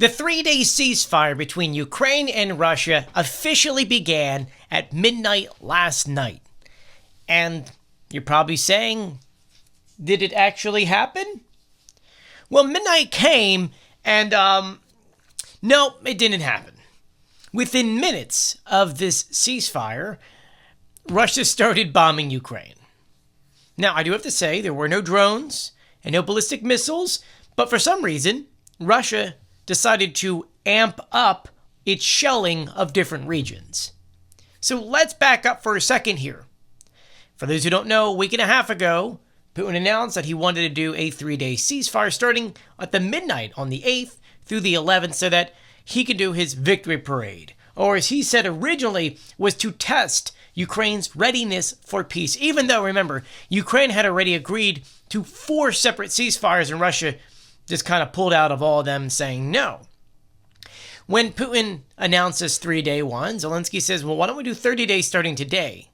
The three-day ceasefire between Ukraine and Russia officially began at midnight last night. And you're probably saying, did it actually happen? Well, midnight came and, no, it didn't happen. Within minutes of this ceasefire, Russia started bombing Ukraine. Now, I do have to say, there were no drones and no ballistic missiles, but for some reason, Russia decided to amp up its shelling of different regions. So let's back up for a second here. For those who don't know, a week and a half ago, Putin announced that he wanted to do a 3-day ceasefire starting at the midnight on the 8th through the 11th so that he could do his victory parade. Or as he said originally, was to test Ukraine's readiness for peace. Even though, remember, Ukraine had already agreed to 4 separate ceasefires and Russia just kind of pulled out of all of them saying no. When Putin announces 3-day one, Zelensky says, well, why don't we do 30 days starting today?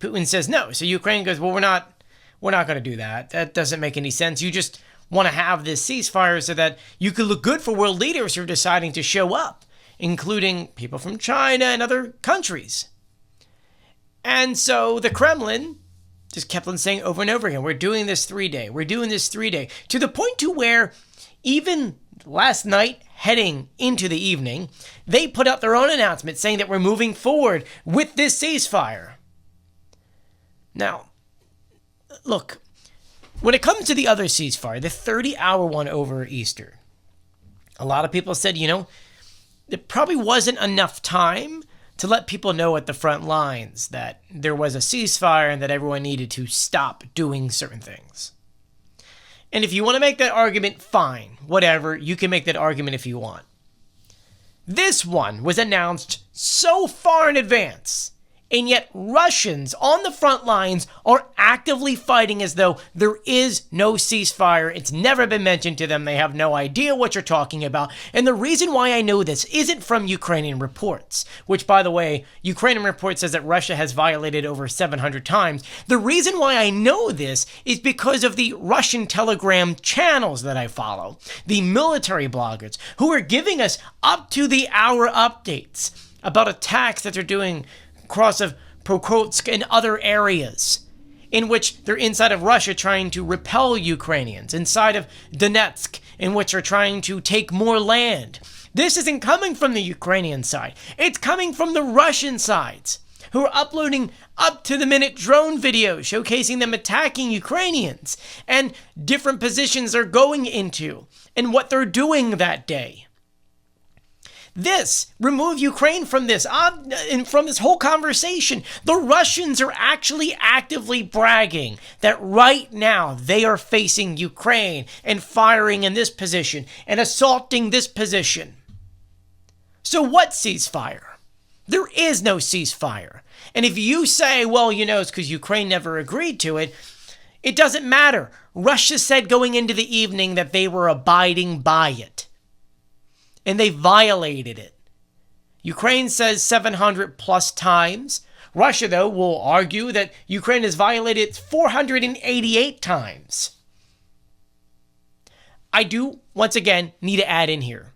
Putin says no. So Ukraine goes, well, we're not going to do that. That doesn't make any sense. You just want to have this ceasefire so that you can look good for world leaders who are deciding to show up, including people from China and other countries. And so the Kremlin just kept on saying over and over again, we're doing this 3-day, we're doing this 3-day, to the point to where even last night, heading into the evening, they put out their own announcement saying that we're moving forward with this ceasefire. Now, look, when it comes to the other ceasefire, the 30-hour one over Easter, a lot of people said, there probably wasn't enough time to let people know at the front lines that there was a ceasefire and that everyone needed to stop doing certain things. And if you want to make that argument, fine, whatever, you can make that argument if you want. This one was announced so far in advance, and yet Russians on the front lines are actively fighting as though there is no ceasefire. It's never been mentioned to them. They have no idea what you're talking about. And the reason why I know this isn't from Ukrainian reports, which, by the way, Ukrainian report says that Russia has violated over 700 times. The reason why I know this is because of the Russian Telegram channels that I follow, the military bloggers who are giving us up-to-the-hour updates about attacks that they're doing across of Pokrovsk and other areas in which they're inside of Russia trying to repel Ukrainians, inside of Donetsk in which they're trying to take more land. This isn't coming from the Ukrainian side. It's coming from the Russian sides who are uploading up-to-the-minute drone videos showcasing them attacking Ukrainians and different positions they're going into and what they're doing that day. Remove Ukraine from this whole conversation. The Russians are actually actively bragging that right now they are facing Ukraine and firing in this position and assaulting this position. So what ceasefire? There is no ceasefire. And if you say, well, it's because Ukraine never agreed to it, it doesn't matter. Russia said going into the evening that they were abiding by it. And they violated it. Ukraine says 700 plus times. Russia, though, will argue that Ukraine has violated it 488 times. I do, once again, need to add in here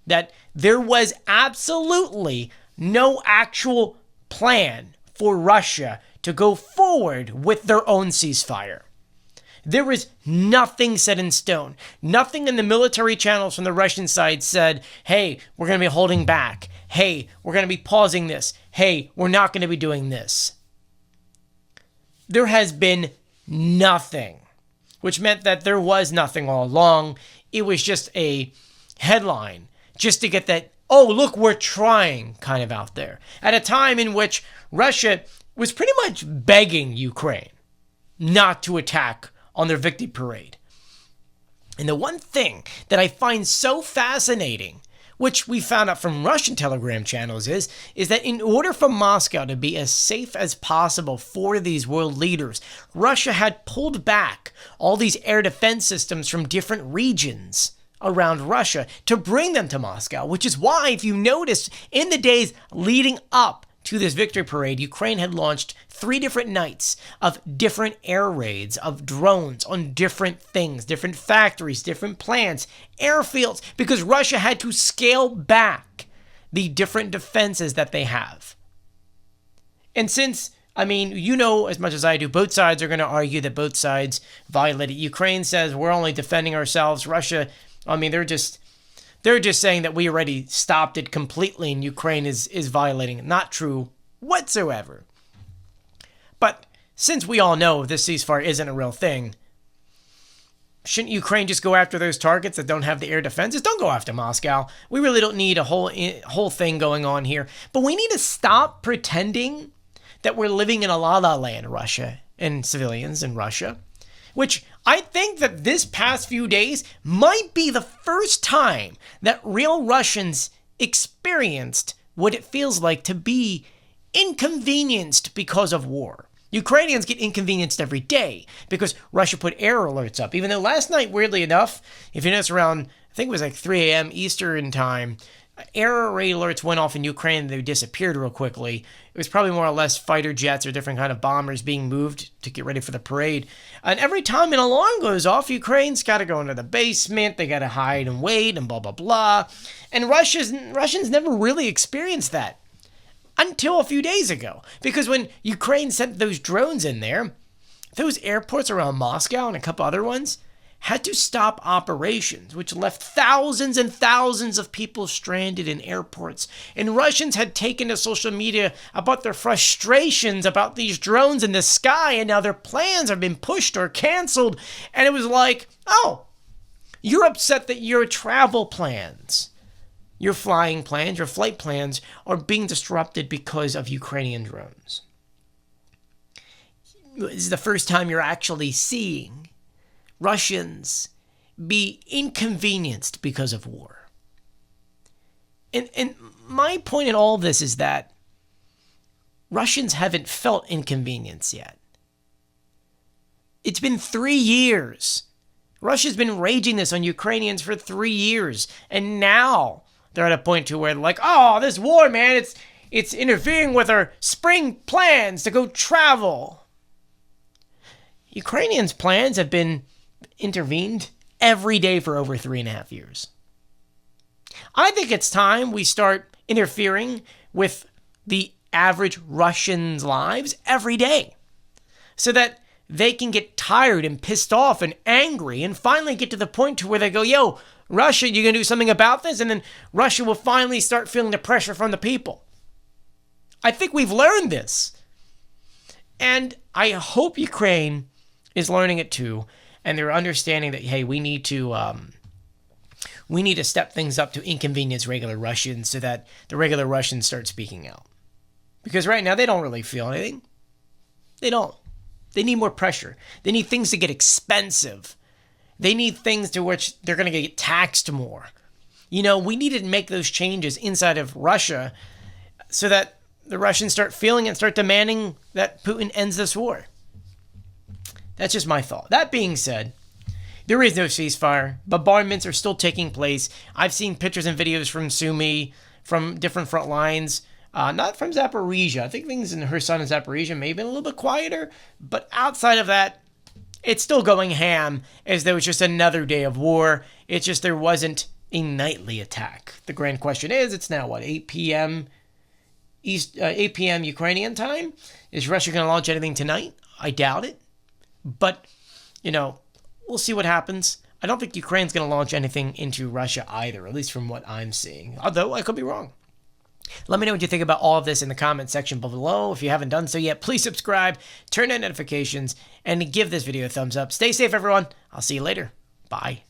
that there was absolutely no actual plan for Russia to go forward with their own ceasefire. There is nothing set in stone. Nothing in the military channels from the Russian side said, hey, we're going to be holding back. Hey, we're going to be pausing this. Hey, we're not going to be doing this. There has been nothing, which meant that there was nothing all along. It was just a headline just to get that, oh, look, we're trying kind of out there. At a time in which Russia was pretty much begging Ukraine not to attack on their victory parade. And the one thing that I find so fascinating, which we found out from Russian Telegram channels, is that in order for Moscow to be as safe as possible for these world leaders, Russia had pulled back all these air defense systems from different regions around Russia to bring them to Moscow, which is why, if you notice, in the days leading up to this victory parade, Ukraine had launched 3 different nights of different air raids of drones on different things, different factories, different plants, airfields, because Russia had to scale back the different defenses that they have. And since, I mean, you know as much as I do, both sides are going to argue that both sides violated. Ukraine says we're only defending ourselves. Russia, I mean, they're just saying that we already stopped it completely and Ukraine is violating it. Not true whatsoever. But since we all know this ceasefire isn't a real thing, shouldn't Ukraine just go after those targets that don't have the air defenses? Don't go after Moscow. We really don't need a whole thing going on here. But we need to stop pretending that we're living in a la-la land, Russia, and civilians in Russia, which I think that this past few days might be the first time that real Russians experienced what it feels like to be inconvenienced because of war. Ukrainians get inconvenienced every day because Russia put air alerts up. Even though last night, weirdly enough, if you notice around, I think it was like 3 a.m. Eastern time, air raid alerts went off in Ukraine. They disappeared real quickly. It was probably more or less fighter jets or different kind of bombers being moved to get ready for the parade. And every time an alarm goes off, Ukraine's got to go into the basement. They got to hide and wait and blah, blah, blah. And Russians never really experienced that until a few days ago. Because when Ukraine sent those drones in there, those airports around Moscow and a couple other ones had to stop operations, which left thousands and thousands of people stranded in airports. And Russians had taken to social media about their frustrations about these drones in the sky, and now their plans have been pushed or canceled. And it was like, oh, you're upset that your travel plans, your flying plans, your flight plans are being disrupted because of Ukrainian drones. This is the first time you're actually seeing Russians be inconvenienced because of war. And my point in all this is that Russians haven't felt inconvenience yet. It's been 3 years. Russia's been raging this on Ukrainians for 3 years. And now they're at a point to where they're like, oh, this war, man, it's interfering with our spring plans to go travel. Ukrainians' plans have been intervened every day for over 3.5 years. I think it's time we start interfering with the average Russians' lives every day so that they can get tired and pissed off and angry and finally get to the point to where they go, yo, Russia, you gonna do something about this? And then Russia will finally start feeling the pressure from the people. I think we've learned this. And I hope Ukraine is learning it too. And they're understanding that, hey, we need to step things up to inconvenience regular Russians so that the regular Russians start speaking out. Because right now they don't really feel anything. They don't. They need more pressure. They need things to get expensive. They need things to which they're going to get taxed more. You know, we needed to make those changes inside of Russia so that the Russians start feeling and start demanding that Putin ends this war. That's just my thought. That being said, there is no ceasefire. Bombardments are still taking place. I've seen pictures and videos from Sumy, from different front lines, not from Zaporizhia. I think things in Kherson and Zaporizhia may have been a little bit quieter, but outside of that, it's still going ham as though it's just another day of war. It's just there wasn't a nightly attack. The grand question is, it's now, 8 p.m. 8 p.m. Ukrainian time? Is Russia going to launch anything tonight? I doubt it. But, you know, we'll see what happens. I don't think Ukraine's going to launch anything into Russia either, at least from what I'm seeing. Although, I could be wrong. Let me know what you think about all of this in the comment section below. If you haven't done so yet, please subscribe, turn on notifications, and give this video a thumbs up. Stay safe, everyone. I'll see you later. Bye.